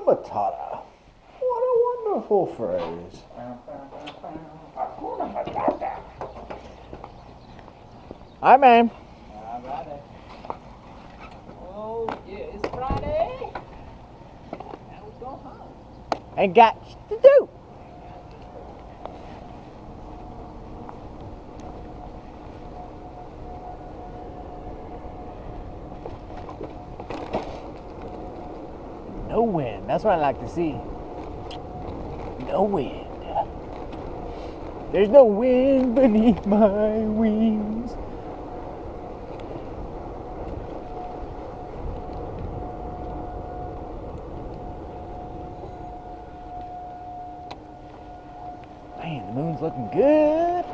Matata. What a wonderful phrase. Hi, man. Friday. Oh, yeah, it's Friday. Now let's go home. Ain't got to do. No wind. That's what I like to see. No wind. There's no wind beneath my wings. Man, the moon's looking good.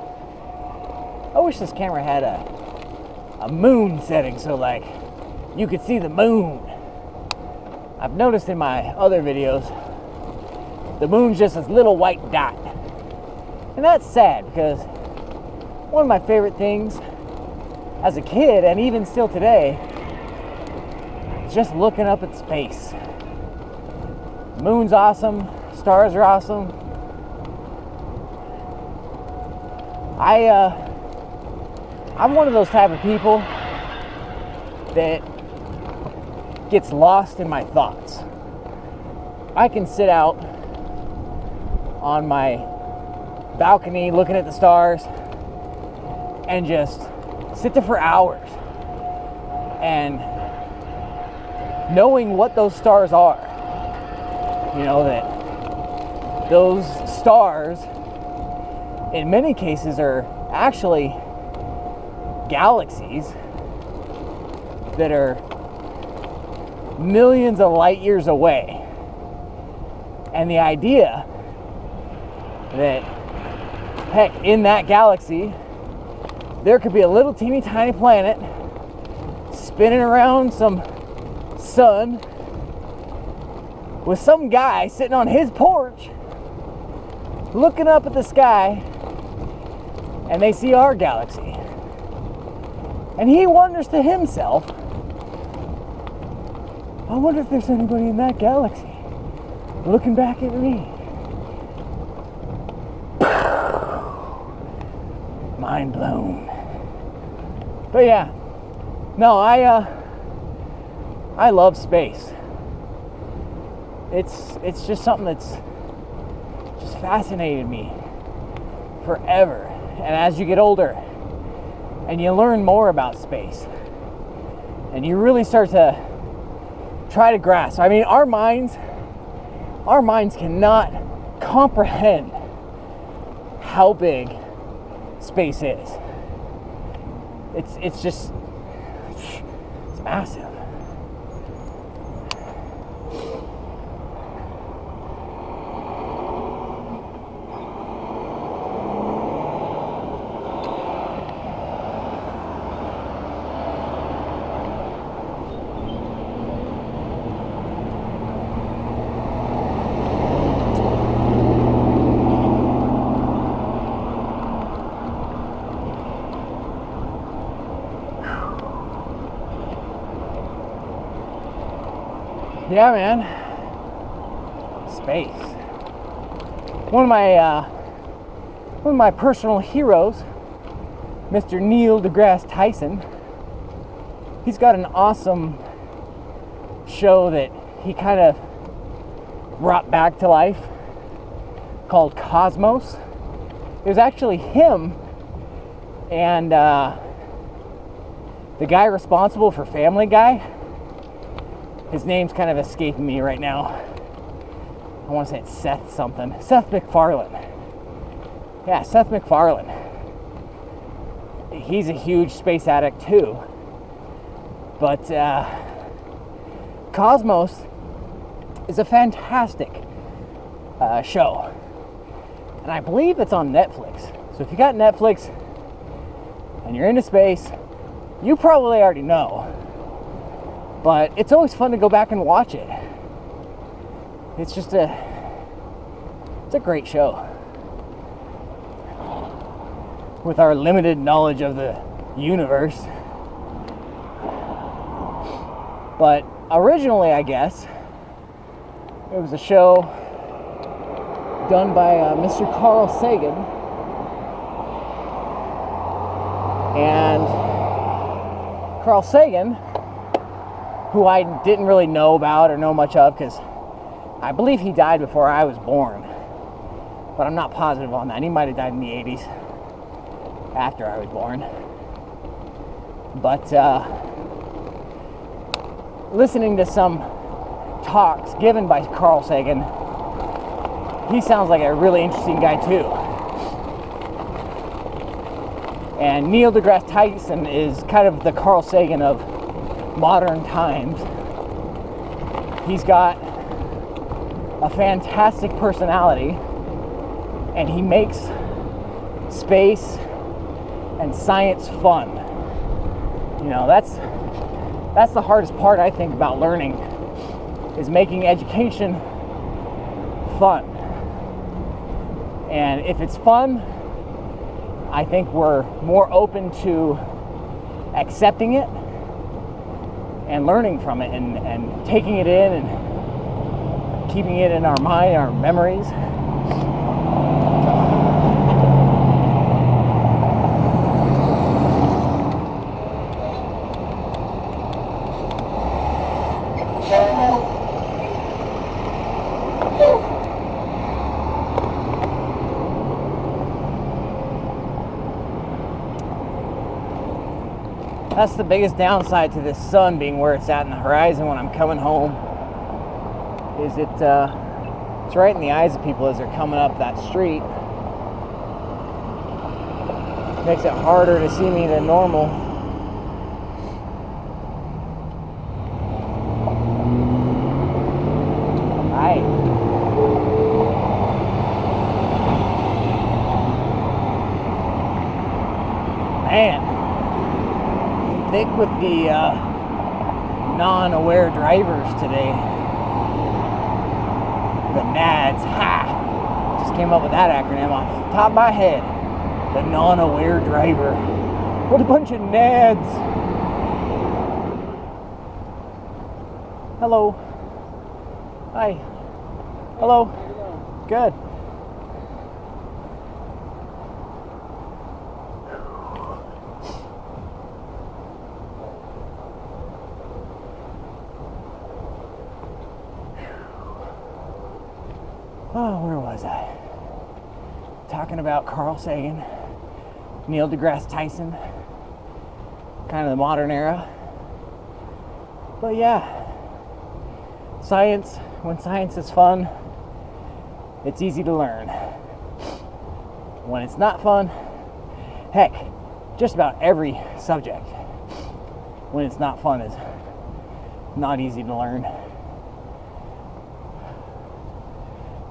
I wish this camera had a moon setting so like you could see the moon. I've noticed in my other videos, the moon's just this little white dot. And that's sad because one of my favorite things as a kid and even still today is just looking up at space. The moon's awesome, stars are awesome. I'm one of those type of people that gets lost in my thoughts. I can sit out on my balcony looking at the stars and just sit there for hours and knowing what those stars are. You know, that those stars in many cases are actually galaxies that are millions of light years away. And the idea that, heck, in that galaxy, there could be a little teeny tiny planet spinning around some sun with some guy sitting on his porch looking up at the sky, and they see our galaxy. And he wonders to himself, I wonder if there's anybody in that galaxy looking back at me. Mind blown. But yeah, no, I love space. It's just something that's just fascinated me forever. And as you get older and you learn more about space and you really start to try to grasp. I mean, our minds cannot comprehend how big space is. It's just, it's massive. Yeah, man. Space. One of my personal heroes, Mr. Neil deGrasse Tyson. He's got an awesome show that he kind of brought back to life called Cosmos. It was actually him and the guy responsible for Family Guy. His name's kind of escaping me right now. I want to say it's Seth something. Seth MacFarlane. Yeah, Seth MacFarlane. He's a huge space addict too. But Cosmos is a fantastic show. And I believe it's on Netflix. So if you got Netflix and you're into space, you probably already know. But it's always fun to go back and watch it. It's a great show. With our limited knowledge of the universe. But originally, I guess, It was a show done by Mr. Carl Sagan. And Carl Sagan, who I didn't really know about or know much of, because I believe he died before I was born, but I'm not positive on that. He might have died in the 80s, after I was born. But listening to some talks given by Carl Sagan, he sounds like a really interesting guy too. And Neil deGrasse Tyson is kind of the Carl Sagan of modern times. He's got a fantastic personality, and he makes space and science fun. You know, that's the hardest part, I think, about learning, is making education fun. And if it's fun, I think we're more open to accepting it and learning from it and taking it in and keeping it in our mind, our memories. That's the biggest downside to this sun being where it's at in the horizon when I'm coming home, is it's right in the eyes of people as they're coming up that street. Makes it harder to see me than normal. Hi. Man. Thick with the non-aware drivers today. The NADs. Ha! Just came up with that acronym off the top of my head. The non-aware driver. What a bunch of NADs. Hello. Hi. Hello. Good. Oh, where was I? Talking about Carl Sagan, Neil deGrasse Tyson, kind of the modern era. But yeah, science, when science is fun, it's easy to learn. When it's not fun, heck, just about every subject, when it's not fun, is not easy to learn.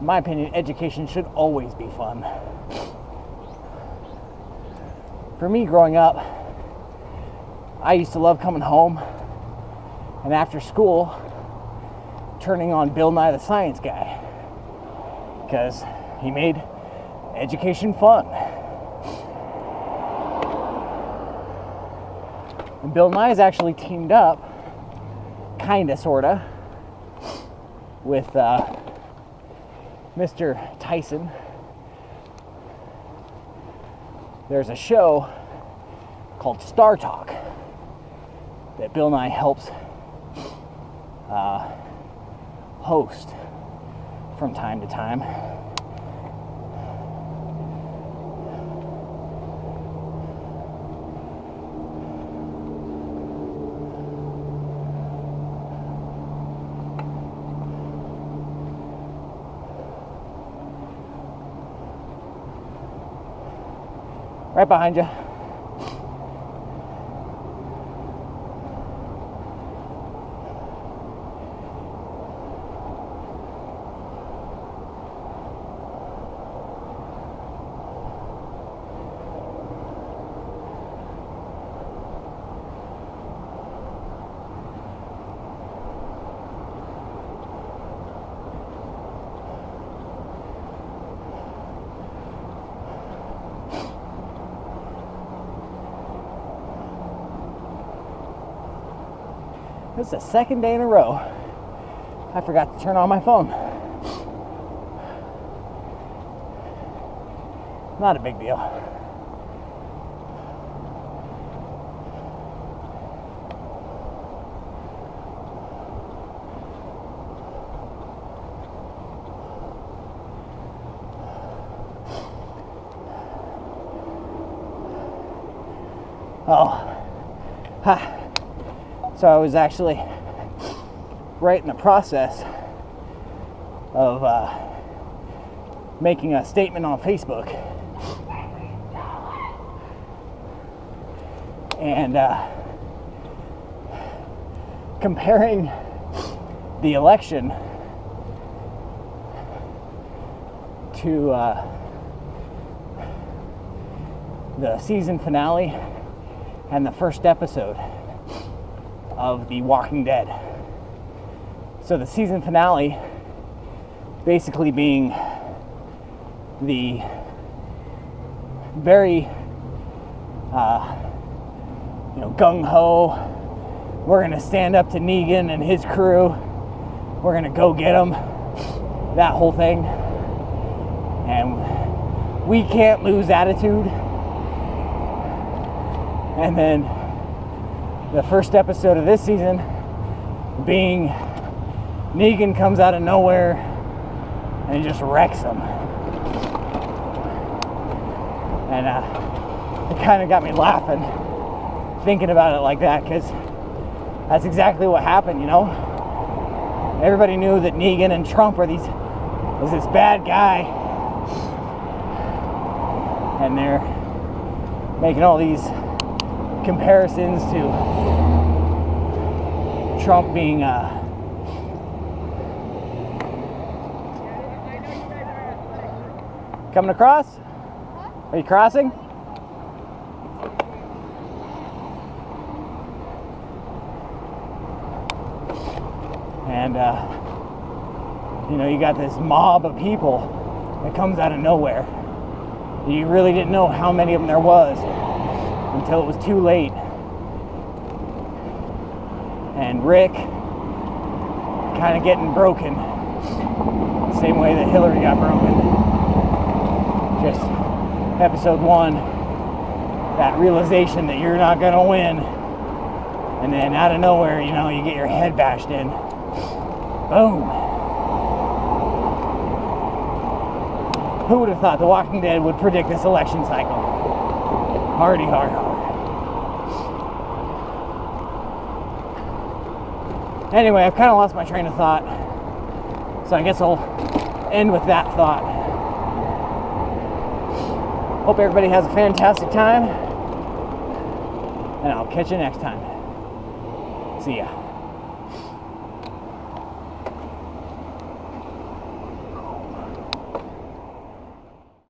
In my opinion, education should always be fun. For me, growing up, I used to love coming home and after school turning on Bill Nye the Science Guy, because he made education fun. And Bill Nye's actually teamed up, kinda, sorta, with Mr. Tyson. There's a show called Star Talk that Bill Nye helps host from time to time. Right behind you. This is the second day in a row I forgot to turn on my phone. Not a big deal. So I was actually right in the process of making a statement on Facebook, and comparing the election to the season finale and the first episode of The Walking Dead. So the season finale basically being the very gung-ho, we're gonna stand up to Negan and his crew, we're gonna go get them, that whole thing, and we can't lose attitude. And then the first episode of this season being Negan comes out of nowhere and just wrecks them. And it kind of got me laughing thinking about it like that, because that's exactly what happened, you know? Everybody knew that Negan and Trump was this bad guy, and they're making all these comparisons to Trump being coming across? Are you crossing? And you got this mob of people that comes out of nowhere. You really didn't know how many of them there was until it was too late. And Rick kind of getting broken, same way that Hillary got broken. Just episode 1, that realization that you're not gonna win, and then out of nowhere, you get your head bashed in. Boom. Who would have thought The Walking Dead would predict this election cycle? Hardy hard. Anyway, I've kind of lost my train of thought, so I guess I'll end with that thought. Hope everybody has a fantastic time, and I'll catch you next time. See ya.